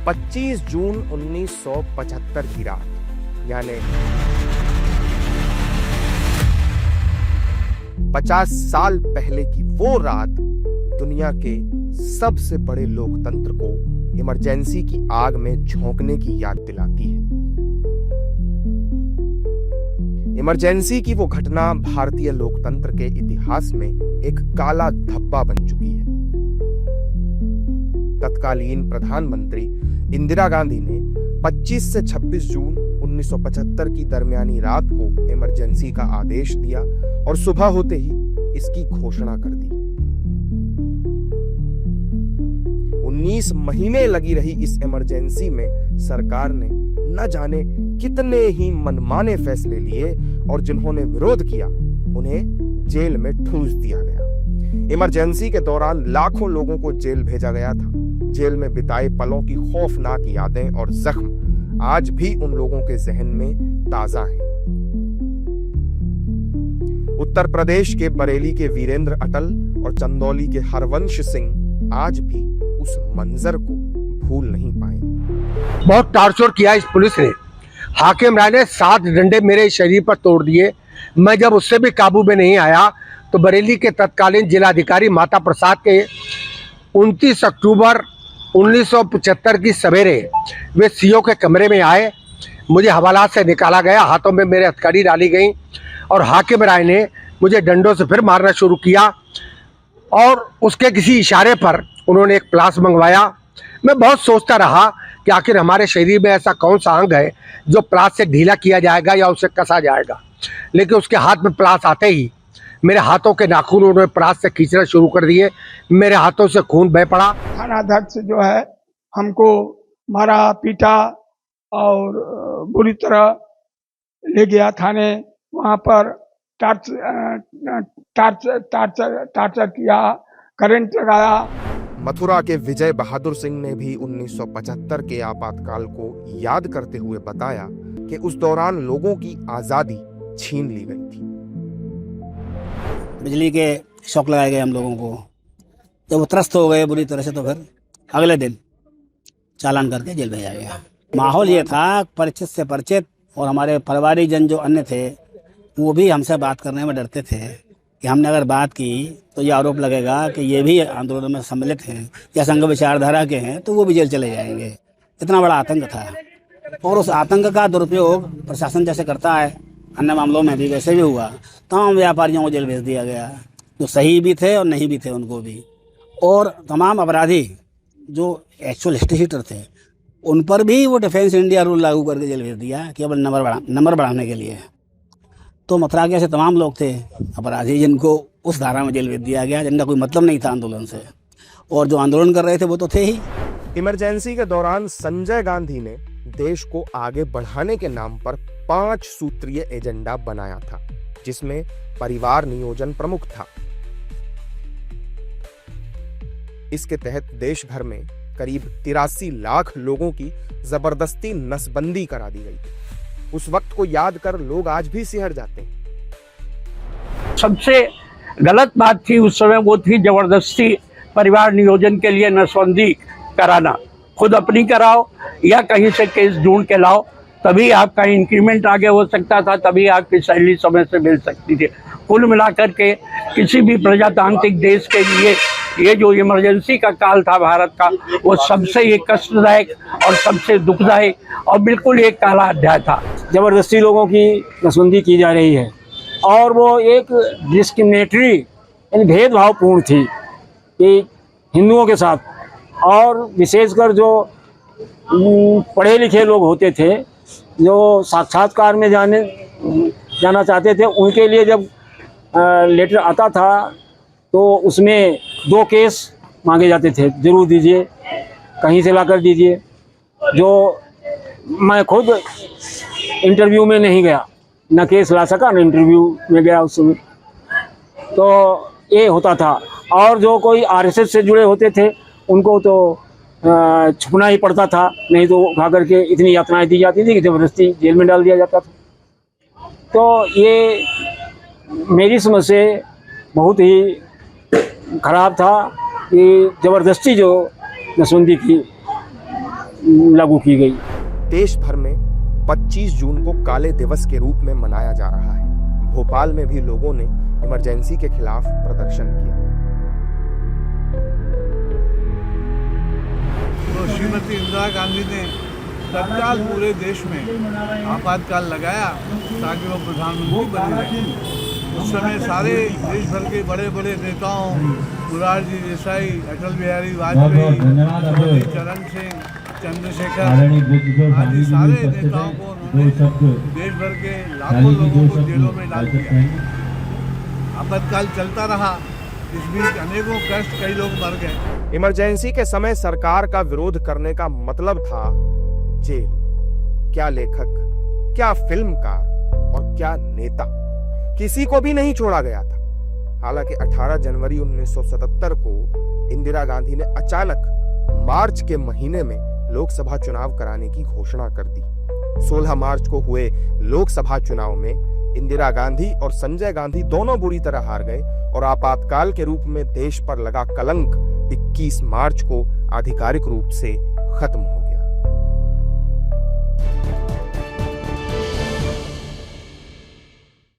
25 जून 1975 की रात, यानी 50 साल पहले की वो रात दुनिया के सबसे बड़े लोकतंत्र को इमरजेंसी की आग में झोंकने की याद दिलाती है। इमरजेंसी की वो घटना भारतीय लोकतंत्र के इतिहास में एक काला धब्बा बन चुकी है। तत्कालीन प्रधानमंत्री इंदिरा गांधी ने 25 से 26 जून 1975 की दरमियानी रात को इमरजेंसी का आदेश दिया और सुबह होते ही इसकी घोषणा कर दी। 19 महीने लगी रही इस इमरजेंसी में सरकार ने न जाने कितने ही मनमाने फैसले लिए और जिन्होंने विरोध किया उन्हें जेल में ठूंस दिया गया। इमरजेंसी के दौरान लाखों लोगों को जेल भेजा गया था। जेल में बिताए पलों की खौफनाक यादें और जख्म आज भी उन लोगों के जहन में ताजा हैं। उत्तर प्रदेश के बरेली के वीरेंद्र अटल और चंदौली के हरवंश सिंह आज भी उस मंजर को भूल नहीं पाए। बहुत टार्चर किया इस पुलिस ने। हाकिम राय ने 7 डंडे मेरे शरीर पर तोड़ दिए। मैं जब उससे भी काबू में नहीं आया तो बरेली के तत्कालीन जिलाधिकारी माता प्रसाद के 29 अक्टूबर 1975 की सवेरे वे सीओ के कमरे में आए। मुझे हवालात से निकाला गया, हाथों में मेरे हथकड़ी डाली गई और हाकिम राय ने मुझे डंडों से फिर मारना शुरू किया और उसके किसी इशारे पर उन्होंने एक प्लास मंगवाया। मैं बहुत सोचता रहा कि आखिर हमारे शरीर में ऐसा कौन सा अंग है जो प्लास से ढीला किया जाएगा या उसे कसा जाएगा, लेकिन उसके हाथ में प्लास आते ही मेरे हाथों के नाखून उन्होंने प्लास से खींचना शुरू कर दिए। मेरे हाथों से खून बह पड़ा। थानाध्यक्ष जो है हमको मारा पीटा और बुरी तरह ले गया थाने। वहाँ पर टार्चर किया, करंट लगाया। मथुरा के विजय बहादुर सिंह ने भी 1975 के आपातकाल को याद करते हुए बताया कि उस दौरान लोगों की आजादी छीन ली गई थी। बिजली के शॉक लगाए गए हम लोगों को, जब वो त्रस्त हो गए बुरी तरह से तो फिर अगले दिन चालान करके जेल भेजा गया। माहौल ये था परिचित से परिचित, और हमारे पारिवारिक जन जो अन्य थे वो भी हमसे बात करने में डरते थे कि हमने अगर बात की तो ये आरोप लगेगा कि ये भी आंदोलन में सम्मिलित हैं या संघ विचारधारा के हैं, तो वो भी जेल चले जाएंगे। इतना बड़ा आतंक था और उस आतंक का दुरुपयोग प्रशासन जैसे करता है अन्य मामलों में भी वैसे भी हुआ। तमाम व्यापारियों को जेल भेज दिया गया, जो सही भी थे और नहीं भी थे उनको भी, और तमाम अपराधी जो एक्चुअल हिस्ट्री शीटर थे उन पर भी वो डिफेंस इंडिया रूल लागू करके जेल भेज दिया केवल नंबर बढ़ाने के लिए। तो मथुरा के ऐसे तमाम लोग थे अपराधी जिनको उस धारा में जेल भेज दिया गया, जिनका कोई मतलब नहीं था आंदोलन से, और जो आंदोलन कर रहे थे वो तो थे ही। इमरजेंसी के दौरान संजय गांधी ने देश को आगे बढ़ाने के नाम पर 5 सूत्रीय एजेंडा बनाया था, जिसमें परिवार नियोजन प्रमुख था। इसके तहत देश भर में करीब 83 लाख लोगों की जबरदस्ती नसबंदी करा दी गई। उस वक्त को याद कर लोग आज भी सिहर जाते हैं। सबसे गलत बात थी उस समय वो थी जबरदस्ती परिवार नियोजन के लिए नसबंदी कराना। खुद अपनी कराओ या कहीं से केस ढूंढ के लाओ, तभी आपका इंक्रीमेंट आगे हो सकता था, तभी आपकी सैलरी समय से मिल सकती थी। कुल मिलाकर के किसी भी प्रजातांत्रिक देश के लिए ये जो इमरजेंसी का काल था भारत का, वो सबसे ही कष्टदायक और सबसे दुखदायक और बिल्कुल एक काला अध्याय था। जबरदस्ती लोगों की नसबंदी की जा रही है और वो एक डिस्क्रिमिनेटरी यानी भेदभावपूर्ण थी कि हिंदुओं के साथ, और विशेषकर जो पढ़े लिखे लोग होते थे जो साक्षात्कार में जाना चाहते थे, उनके लिए जब लेटर आता था तो उसमें 2 केस मांगे जाते थे, ज़रूर दीजिए, कहीं से ला कर दीजिए। जो मैं खुद इंटरव्यू में नहीं गया, न केस ला सका न इंटरव्यू में गया उस समय, तो ये होता था। और जो कोई आरएसएस से जुड़े होते थे उनको तो छुपना ही पड़ता था, नहीं तो उठा करके इतनी यातनाएं दी जाती थी कि ज़बरदस्ती जेल में डाल दिया जाता था। तो ये मेरी समझ से बहुत ही खराब था कि ज़बरदस्ती जो नसबंदी की लागू की गई। देश भर में 25 जून को काले दिवस के रूप में मनाया जा रहा है। भोपाल में भी लोगों ने इमरजेंसी के खिलाफ प्रदर्शन किया। तो श्रीमती इंदिरा गांधी ने तत्काल पूरे देश में आपातकाल लगाया ताकि वो प्रधानमंत्री बनी रहे। उस समय सारे देश भर के बड़े बड़े नेताओं, मोरारजी देसाई, अटल बिहारी वाजपेयी, चरण सिंह, चंद्रशेखर आदि सारे नेताओं को उन्होंने देश भर के लाखों लोगों को जेलों में डाल दिया। आपातकाल चलता रहा, इस बीच अनेकों कष्ट, कई लोग मर गए। इमरजेंसी के समय सरकार का विरोध करने का मतलब था जेल। क्या लेखक, क्या फिल्मकार और क्या नेता, किसी को भी नहीं छोड़ा गया था। हालांकि 18 जनवरी 1977 को इंदिरा गांधी ने अचानक मार्च के महीने में लोकसभा चुनाव कराने की घोषणा कर दी। 16 मार्च को हुए लोकसभा चुनाव में इंदिरा गांधी और संजय गांधी दोनों बुरी तरह हार गए और आपातकाल के रूप में देश पर लगा कलंक 21 मार्च को आधिकारिक रूप से खत्म हो